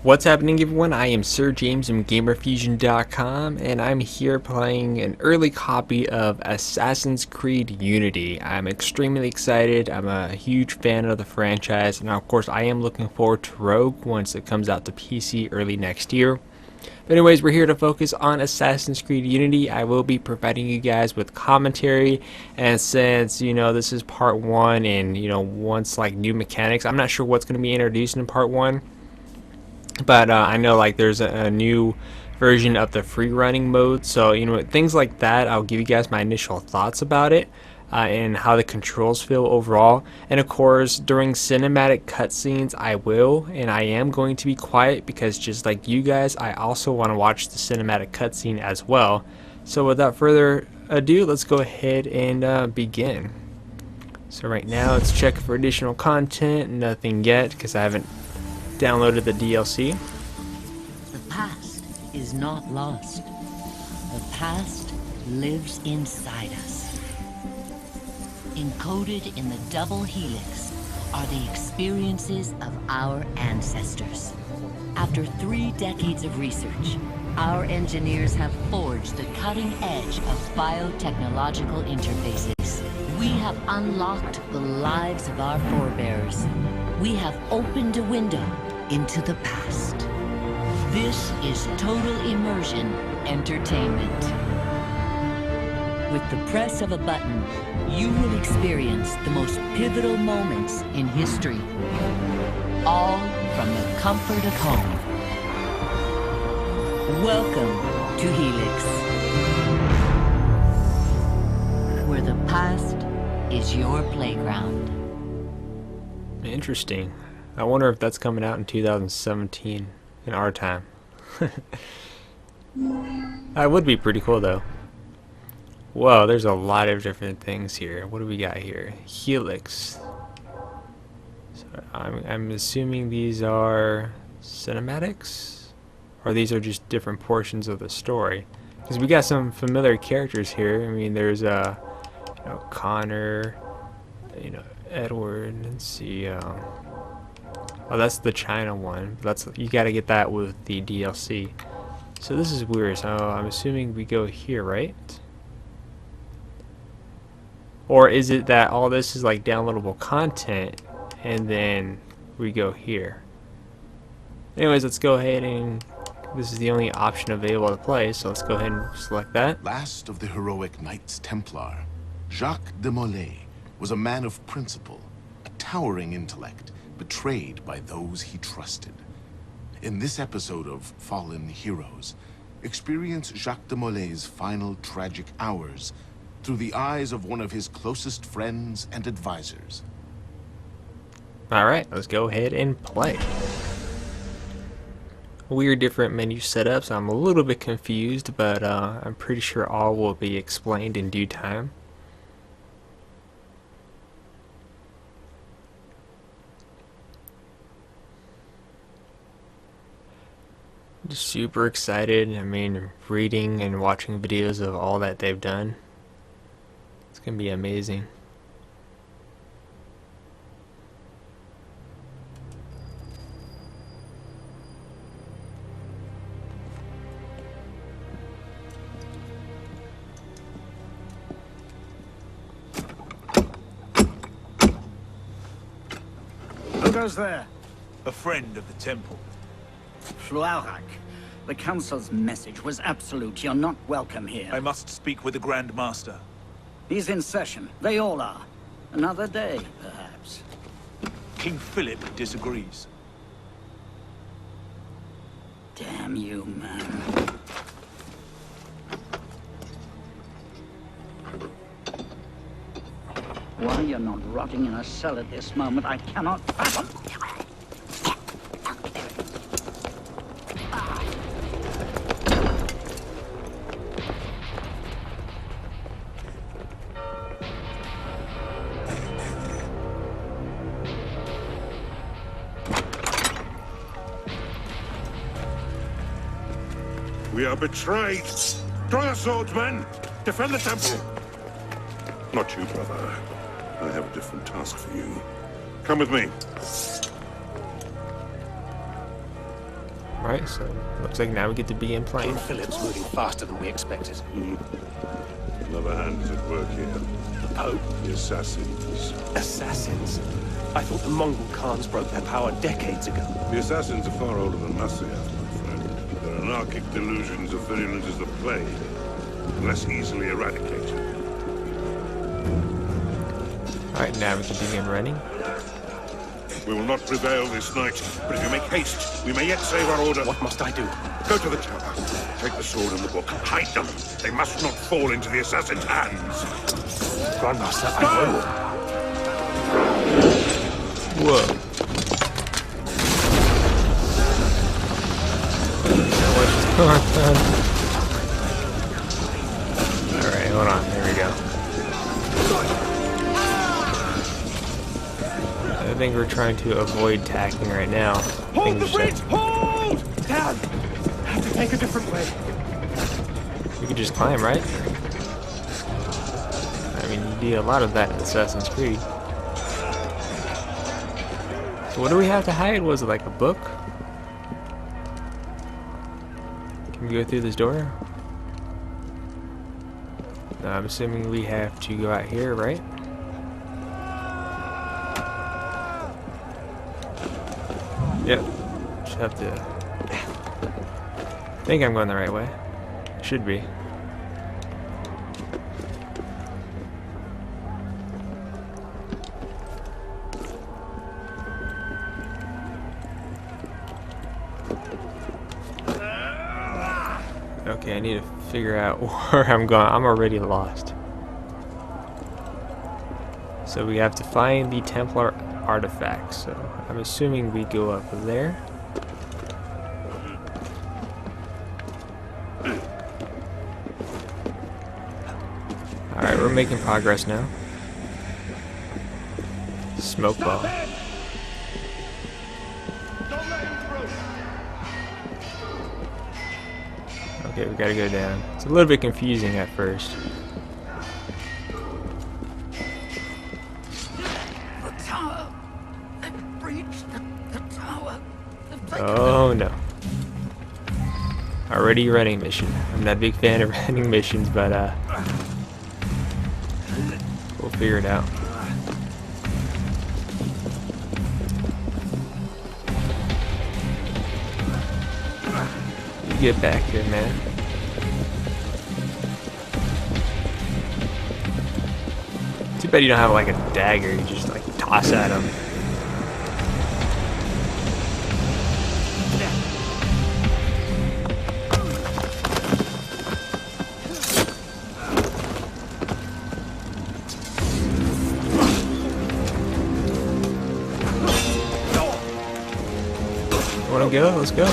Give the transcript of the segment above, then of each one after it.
What's happening, everyone? I am Sir James from Gamerfuzion.com, and I'm here playing an early copy of Assassin's Creed Unity. I'm extremely excited. I'm a huge fan of the franchise, and of course I am looking forward to Rogue once it comes out to PC early next year. But anyways, we're here to focus on Assassin's Creed Unity. I will be providing you guys with commentary, and since, this is part 1 and, once like new mechanics, I'm not sure what's going to be introduced in part 1. But I know there's a new version of the free running mode, so things like that. I'll give you guys my initial thoughts about it and how the controls feel overall. And of course, during cinematic cutscenes, I am going to be quiet because just like you guys, I also want to watch the cinematic cutscene as well. So without further ado, let's go ahead and begin. So right now, let's check for additional content. Nothing yet because I haven't downloaded the DLC. The past is not lost. The past lives inside us. Encoded in the double helix are the experiences of our ancestors. After 3 decades of research, our engineers have forged the cutting edge of biotechnological interfaces. We have unlocked the lives of our forebears. We have opened a window into the past. This is total immersion entertainment. With the press of a button, you will experience the most pivotal moments in history. All from the comfort of home. Welcome to Helix, where the past is your playground. Interesting. I wonder if that's coming out in 2017 in our time. That would be pretty cool though. Whoa, there's a lot of different things here. What do we got here? Helix. So I'm assuming these are cinematics? Or these are just different portions of the story? Because we got some familiar characters here. I mean, there's Connor, Edward. Let's see. Oh, that's the China one. You gotta get that with the DLC. So this is weird. So I'm assuming we go here, right? Or is it that all this is like downloadable content and then we go here? Anyways, let's go ahead and this is the only option available to play, so let's go ahead and select that. Last of the heroic Knights Templar, Jacques De Molay was a man of principle, a towering intellect, betrayed by those he trusted. In this episode of Fallen Heroes, experience Jacques de Molay's final tragic hours through the eyes of one of his closest friends and advisors. Alright, let's go ahead and play. Weird different menu setups. I'm a little bit confused, but I'm pretty sure all will be explained in due time. Just super excited. I mean, reading and watching videos of all that they've done. It's gonna be amazing. Who goes there? A friend of the temple. Fluarak. The Council's message was absolute. You're not welcome here. I must speak with the Grand Master. He's in session. They all are. Another day, perhaps. King Philip disagrees. Damn you, man. Why you're not rotting in a cell at this moment, I cannot fathom. We are betrayed! Draw your swords, men! Defend the temple! Not you, brother. I have a different task for you. Come with me. Alright, so looks like now we get to begin King playing. Philip's moving faster than we expected. Another hand is at work here. The Pope? The assassins. Assassins? I thought the Mongol Khans broke their power decades ago. The assassins are far older than Masyaf, my friend. Their anarchic delusions are virulent as the plague, and less easily eradicated. Alright, now we can begin running. We will not prevail this night, but if you make haste, we may yet save our order. What must I do? Go to the tower. Take the sword and the book. Hide them. They must not fall into the assassin's hands. Grandmaster, I will. Whoa. What's going on? Alright, hold on. There we go. I think we're trying to avoid tacking right now. Hold the bridge! Hold! Dad! I have to take a different way. We could just climb, right? I mean, you do a lot of that in Assassin's Creed. So what do we have to hide? Was it like a book? Can we go through this door? No, I'm assuming we have to go out here, right? Yep. Just have to... I think I'm going the right way. Should be. Okay, I need to figure out where I'm going. I'm already lost. So we have to find the Templar artifacts. So I'm assuming we go up there. Alright, we're making progress now. Smoke ball. Okay, we gotta go down. It's a little bit confusing at first. The tower. They've breached the tower. They've taken Oh no. Already running mission. I'm not a big fan of running missions, but we'll figure it out. You get back here, man. Too bad you don't have like a dagger, you just like toss at him. Wanna go? Let's go.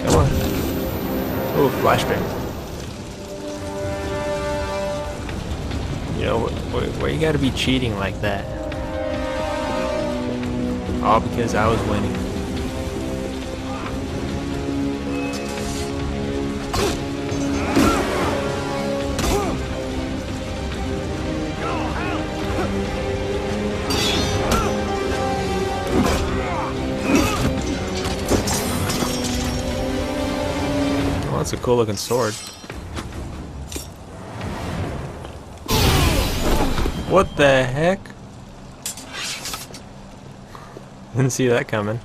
Come on. Oh, flashbang. You know, why you gotta be cheating like that? All because I was winning. That's a cool looking sword. What the heck? Didn't see that coming.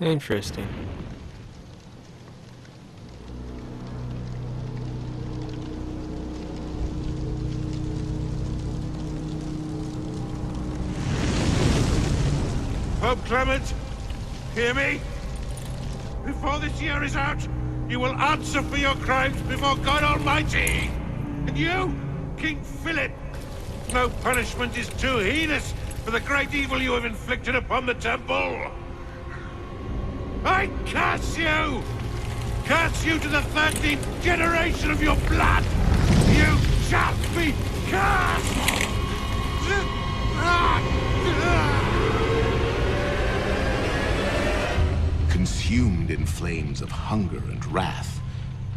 Interesting. Pope Clement, hear me? Before this year is out, you will answer for your crimes before God Almighty! And you, King Philip, no punishment is too heinous for the great evil you have inflicted upon the temple! I curse you! Curse you to the 13th generation of your blood! You shall be cursed! Consumed in flames of hunger and wrath,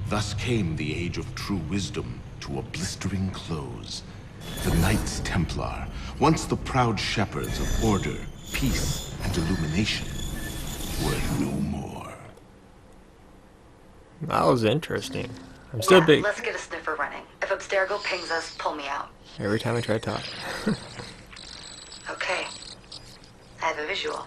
thus came the age of true wisdom to a blistering close. The Knights Templar, once the proud shepherds of order, peace, and illumination, were no more. That was interesting. I'm still big. Let's get a sniffer running. If Abstergo pings us, pull me out. Every time I try to talk. Okay. I have a visual.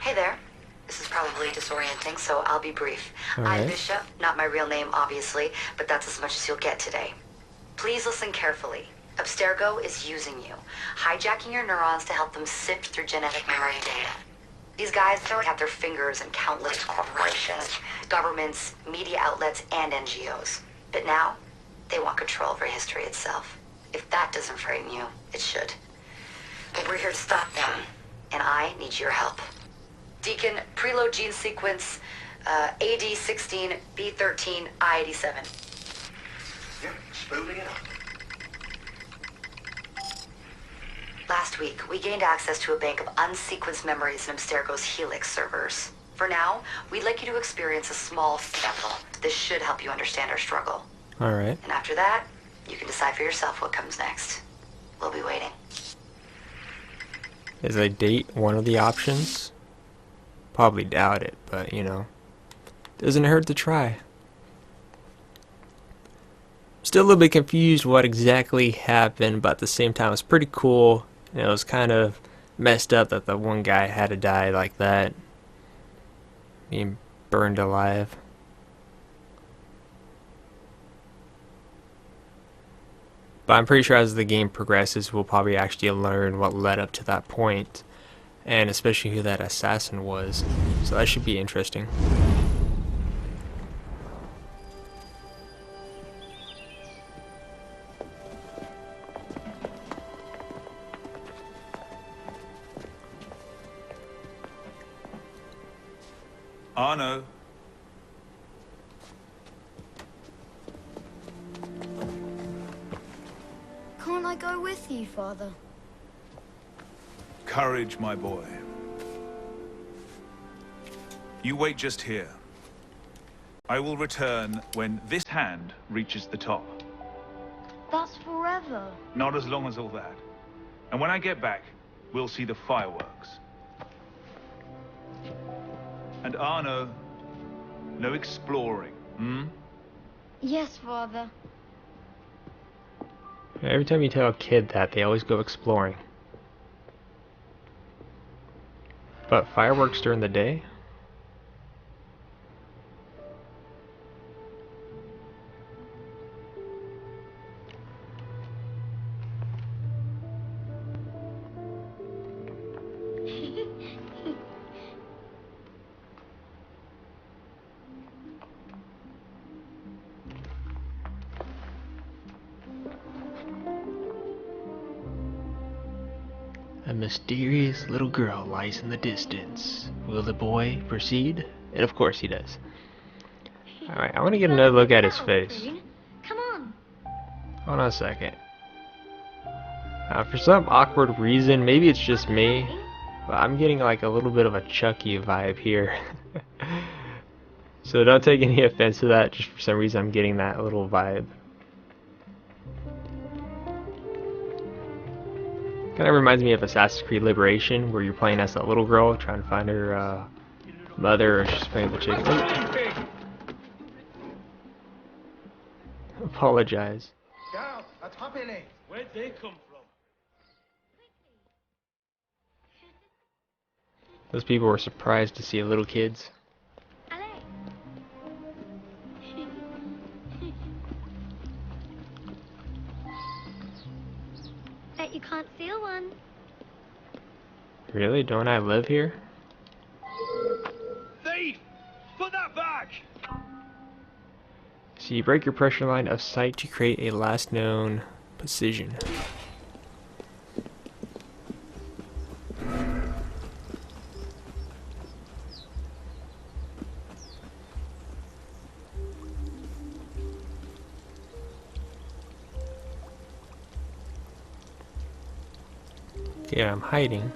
Hey there. This is probably disorienting, so I'll be brief. All I'm right. Bishop, not my real name, obviously, but that's as much as you'll get today. Please listen carefully. Abstergo is using you, hijacking your neurons to help them sift through genetic memory data. These guys don't have their fingers in countless corporations, governments, media outlets, and NGOs. But now, they want control over history itself. If that doesn't frighten you, it should. But we're here to stop them, and I need your help. Deacon, preload gene sequence, AD16, B13, I87. Yep, spooling it up. Last week, we gained access to a bank of unsequenced memories in Abstergo's Helix servers. For now, we'd like you to experience a small sample. This should help you understand our struggle. Alright. And after that, you can decide for yourself what comes next. We'll be waiting. Is a date one of the options? Probably doubt it, but you know, doesn't hurt to try. Still a little bit confused what exactly happened, but at the same time it's pretty cool. And it was kind of messed up that the one guy had to die like that, being burned alive. But I'm pretty sure as the game progresses, we'll probably actually learn what led up to that point, and especially who that assassin was. So that should be interesting. Arno, Can't I go with you, Father? courage, my boy. You wait just here. I will return when this hand reaches the top. That's forever. Not as long as all that. And when I get back, we'll see the fireworks. And Arno, no exploring, hmm? Yes, Father. Every time you tell a kid that, they always go exploring. But fireworks during the day? A mysterious little girl lies in the distance. Will the boy proceed? And of course he does. Alright, I want to get another look at his face. Come on. Hold on a second. For some awkward reason, maybe it's just me, but I'm getting like a little bit of a Chucky vibe here. So don't take any offense to that, just for some reason I'm getting that little vibe. Kind of reminds me of Assassin's Creed Liberation, where you're playing as that little girl trying to find her mother, or she's playing the chicken. Apologize. Where'd they come from? Those people were surprised to see little kids. Bet you can't steal one. Really? Don't I live here? Thief! Put that back! So you break your pressure line of sight to create a last known position. Yeah, I'm hiding.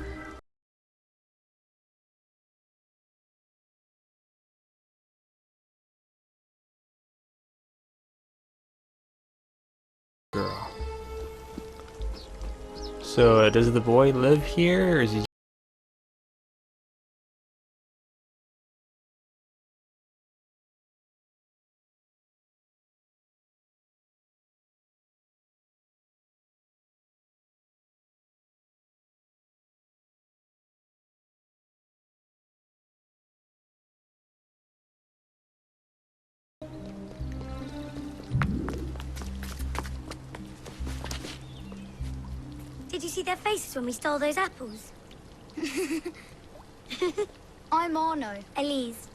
Girl. So, does the boy live here, or is he? Did you see their faces when we stole those apples? I'm Arno. Elise.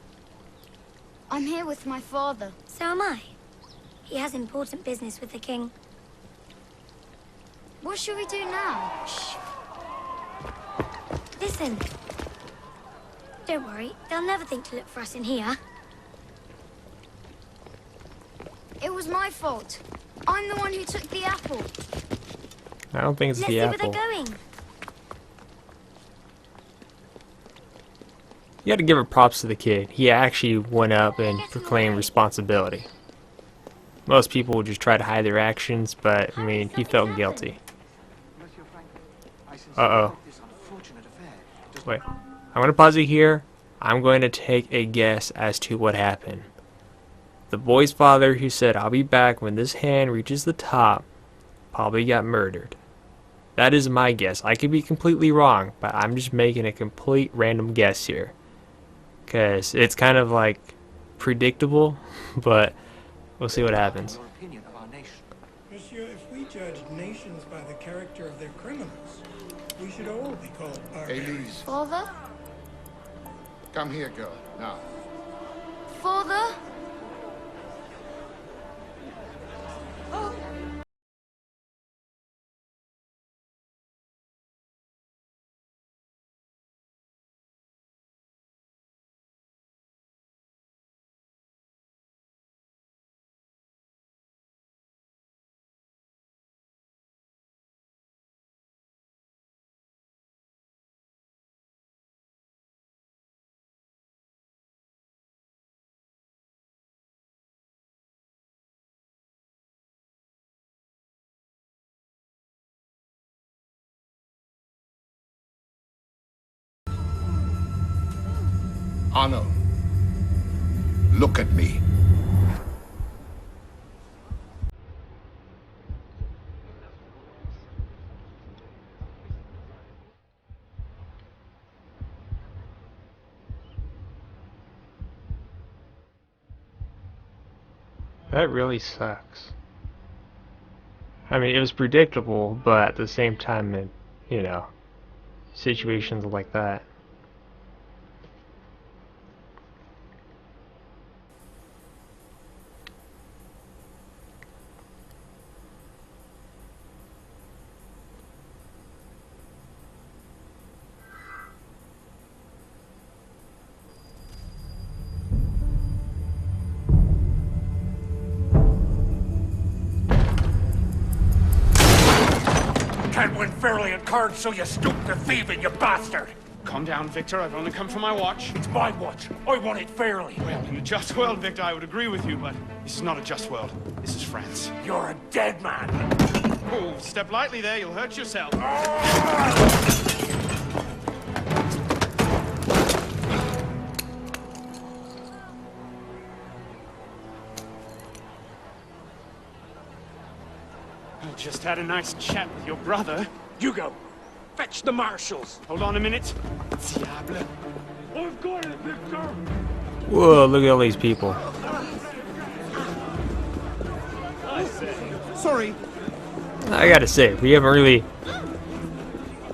I'm here with my father. So am I. He has important business with the king. What should we do now? Shh. Listen. Don't worry, they'll never think to look for us in here. It was my fault. I'm the one who took the apple. I don't think it's the apple. Let's see where they're going. You gotta give her props to the kid. He actually went up and proclaimed responsibility. Most people would just try to hide their actions, but, I mean, he felt guilty. Uh-oh. Wait. I'm gonna pause it here. I'm going to take a guess as to what happened. The boy's father, who said, "I'll be back when this hand reaches the top," probably got murdered. That is my guess. I could be completely wrong, but I'm just making a complete random guess here. Because it's kind of like predictable, but we'll see what happens. Monsieur, if we judged nations by the character of their criminals, we should all be called barbarians. Elise, Father? come here, girl. Now. Father? Arno, look at me. That really sucks. I mean, it was predictable, but at the same time, you know, situations like that. Can't win fairly at cards, so you stoop to thieving, you bastard! Calm down, Victor. I've only come for my watch. It's my watch. I want it fairly. Well, in a just world, Victor, I would agree with you, but this is not a just world. This is France. You're a dead man. Oh, step lightly there. You'll hurt yourself. I just had a nice chat with your brother. You go. Fetch the marshals. Hold on a minute. Diable. I've got it, Victor. Whoa, look at all these people. I say. Sorry. I gotta say, we haven't really,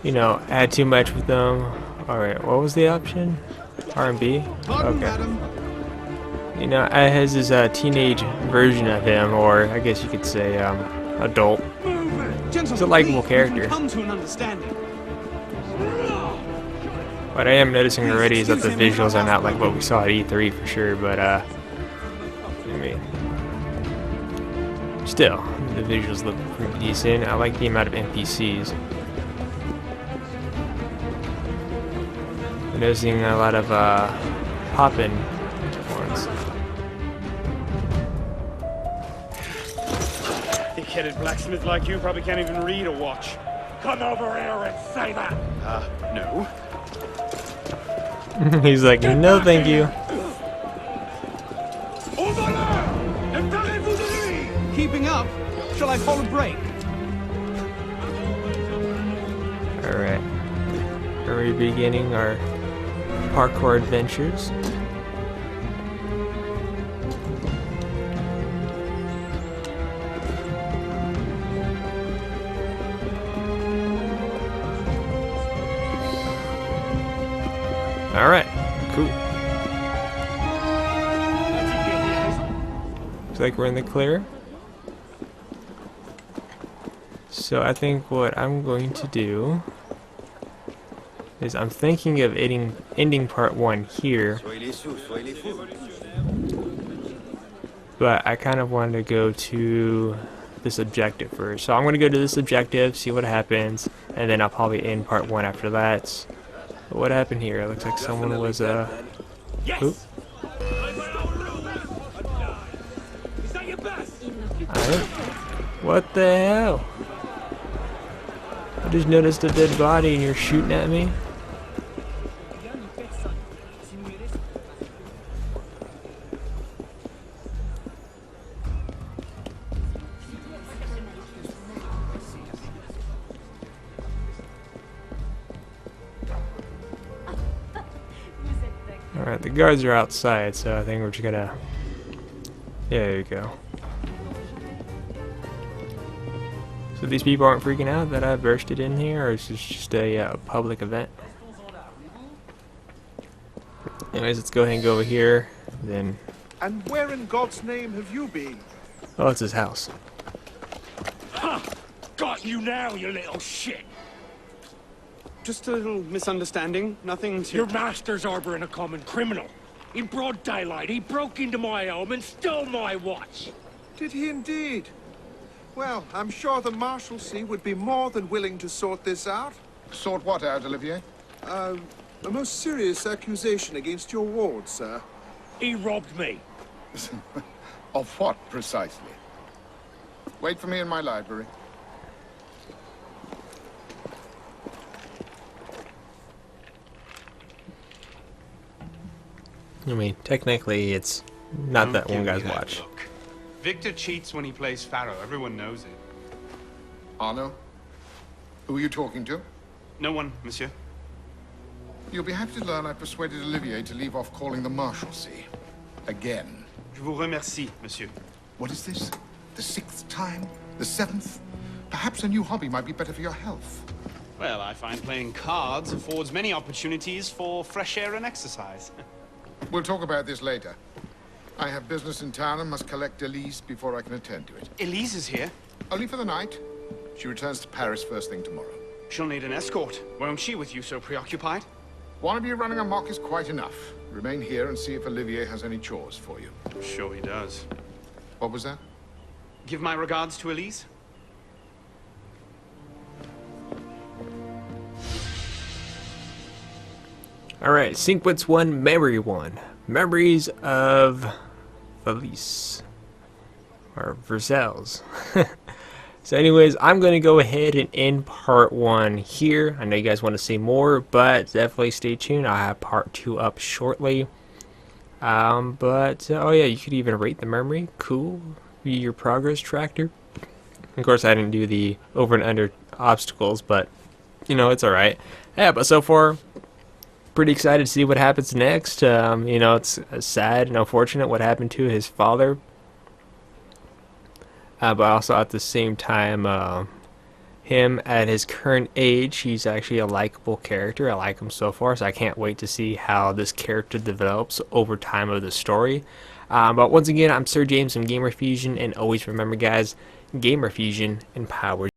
you know, had too much with them. Alright, what was the option? R&B? Okay. You know, it has this teenage version of him, or I guess you could say adult. He's a likable character. Come to an understanding. What I am noticing already is that the visuals are not like what we saw at E3 for sure, but I mean, still, the visuals look pretty decent. I like the amount of NPCs. I'm noticing a lot of pop-in ones. Thick-headed blacksmith like you probably can't even read or watch. Come over here and say that. No. He's like, no thank you. Keeping up? Shall I follow break? Alright. Are we beginning our parkour adventures? Alright, cool. Looks like we're in the clear. So I think what I'm going to do is I'm thinking of ending part 1 here. But I kind of wanted to go to this objective first. So I'm going to go to this objective, see what happens, and then I'll probably end part 1 after that. But what happened here? It looks like someone was oop. What the hell? I just noticed a dead body and you're shooting at me? Alright, the guards are outside, so I think we're just gonna... Yeah, there you go. So these people aren't freaking out that I bursted in here, or is this just a public event? Anyways, let's go ahead and go over here, then... And where in God's name have you been? Oh, it's his house. Ha! Got you now, you little shit! Just a little misunderstanding. Nothing to... Your master's harboring a common criminal. In broad daylight, he broke into my home and stole my watch. Did he indeed? Well, I'm sure the Marshalsea would be more than willing to sort this out. Sort what out, Olivier? A most serious accusation against your ward, sir. He robbed me. Of what, precisely? Wait for me in my library. I mean, technically, it's not that one guy's watch. Victor cheats when he plays Pharaoh. Everyone knows it. Arno? Who are you talking to? No one, monsieur. You'll be happy to learn I persuaded Olivier to leave off calling the Marshalsea. Again. Je vous remercie, monsieur. What is this? The 6th time? The 7th? Perhaps a new hobby might be better for your health. Well, I find playing cards affords many opportunities for fresh air and exercise. We'll talk about this later. I have business in town and must collect Elise before I can attend to it. Elise is here? Only for the night. She returns to Paris first thing tomorrow. She'll need an escort. Won't she, with you so preoccupied? One of you running amok is quite enough. Remain here and see if Olivier has any chores for you. I'm sure he does. What was that? Give my regards to Elise. Alright, Sequence 1, Memory 1. Memories of Valise. Or Versailles. So anyways, I'm going to go ahead and end part 1 here. I know you guys want to see more, but definitely stay tuned. I'll have part 2 up shortly. Oh yeah, you could even rate the memory. Cool. Be your progress tracker. Of course, I didn't do the over and under obstacles, but you know, it's alright. Yeah, but so far, pretty excited to see what happens next. You know, it's sad and unfortunate what happened to his father. But also at the same time, him at his current age, he's actually a likable character. I like him so far, so I can't wait to see how this character develops over time of the story. But once again, I'm Sir James from Gamerfuzion, and always remember, guys, Gamerfuzion empowers